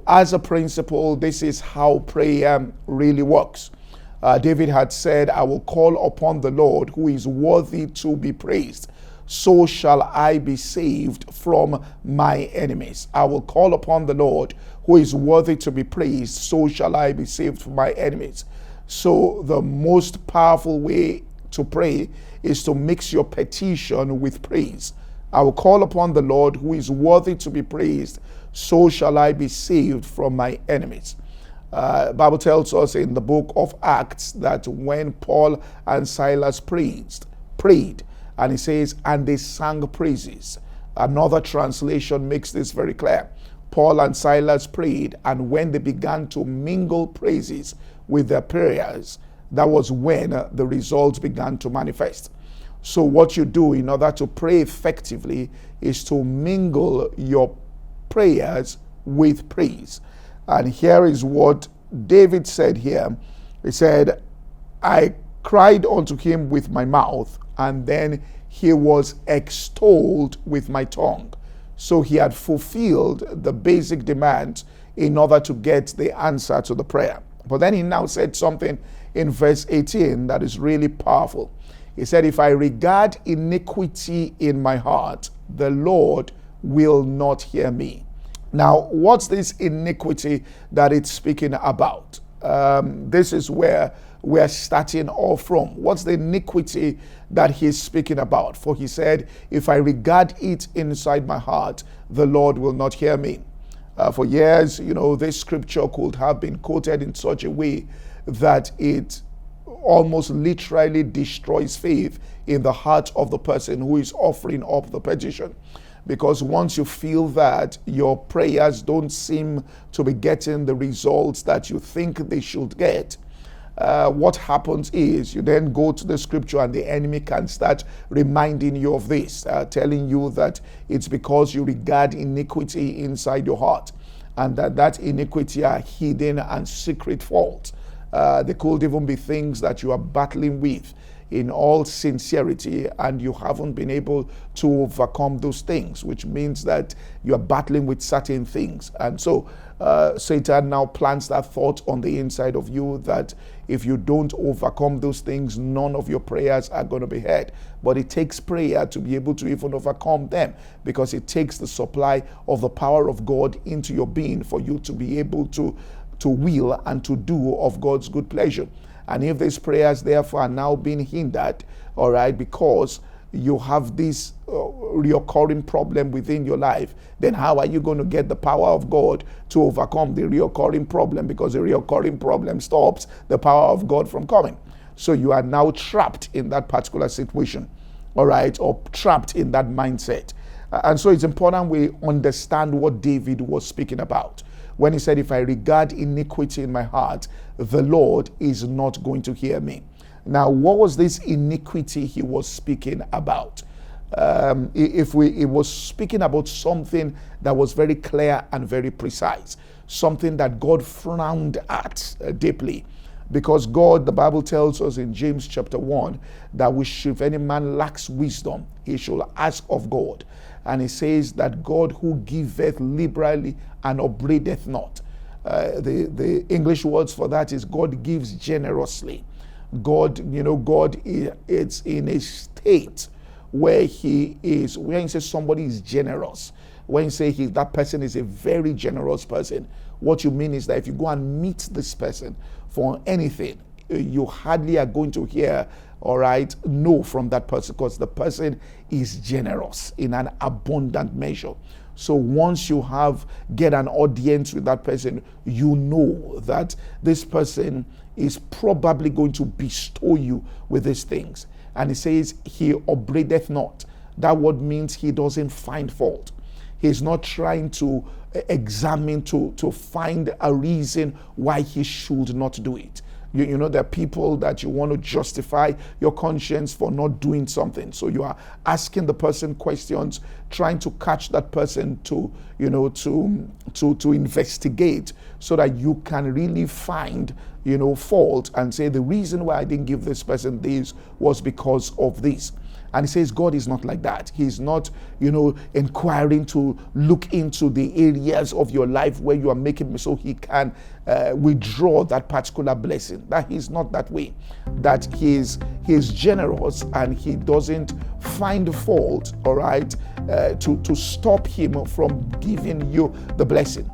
as a principle, this is how prayer really works. David had said, I will call upon the Lord who is worthy to be praised. So shall I be saved from my enemies. I will call upon the Lord who is worthy to be praised. So shall I be saved from my enemies. So the most powerful way to pray is to mix your petition with praise. I will call upon the Lord who is worthy to be praised. So shall I be saved from my enemies. Bible tells us in the book of Acts that when Paul and Silas prayed, and it says, and they sang praises. Another translation makes this very clear. Paul and Silas prayed, and when they began to mingle praises with their prayers, that was when the results began to manifest. So what you do in order to pray effectively is to mingle your prayers with praise. And here is what David said here. He said, I cried unto him with my mouth, and then he was extolled with my tongue. So he had fulfilled the basic demands in order to get the answer to the prayer. But then he now said something in verse 18 that is really powerful. He said, if I regard iniquity in my heart, the Lord will not hear me. Now, what's this iniquity that it's speaking about? This is where we're starting off from. What's the iniquity that he's speaking about? For he said, if I regard it inside my heart, the Lord will not hear me. For years, this scripture could have been quoted in such a way that it almost literally destroys faith in the heart of the person who is offering up the petition. Because once you feel that your prayers don't seem to be getting the results that you think they should get, what happens is you then go to the scripture and the enemy can start reminding you of this, telling you that it's because you regard iniquity inside your heart, and that iniquity are hidden and secret faults. They could even be things that you are battling with in all sincerity, and you haven't been able to overcome those things, which means that you are battling with certain things. And so Satan now plants that thought on the inside of you that if you don't overcome those things, none of your prayers are going to be heard. But it takes prayer to be able to even overcome them, because it takes the supply of the power of God into your being for you to be able to will and to do of God's good pleasure. And if these prayers therefore are now being hindered, all right, because you have this reoccurring problem within your life, then how are you going to get the power of God to overcome the reoccurring problem? Because the reoccurring problem stops the power of God from coming. So you are now trapped in that particular situation, all right, or trapped in that mindset. And so it's important we understand what David was speaking about when he said, if I regard iniquity in my heart, the Lord is not going to hear me. Now, what was this iniquity he was speaking about? It was speaking about something that was very clear and very precise, something that God frowned at deeply. Because God, the Bible tells us in James chapter 1, that if any man lacks wisdom, he should ask of God. And he says that God who giveth liberally and upbraideth not. The English words for that is God gives generously. God is in a state where he is, when he says somebody is generous, when you say that person is a very generous person, what you mean is that if you go and meet this person for anything, you hardly are going to hear, all right, no from that person, because the person is generous in an abundant measure. So once you get an audience with that person, you know that this person is probably going to bestow you with these things. And he says, he upbraideth not. That word means he doesn't find fault. He's not trying to examine, to find a reason why he should not do it. You know, there are people that you want to justify your conscience for not doing something. So you are asking the person questions, trying to catch that person to investigate, so that you can really find, fault and say the reason why I didn't give this person this was because of this. And he says God is not like that. He's not, inquiring to look into the areas of your life where you are making so he can withdraw that particular blessing. That he's not that way. That he's generous and he doesn't find fault, all right, to stop him from giving you the blessing.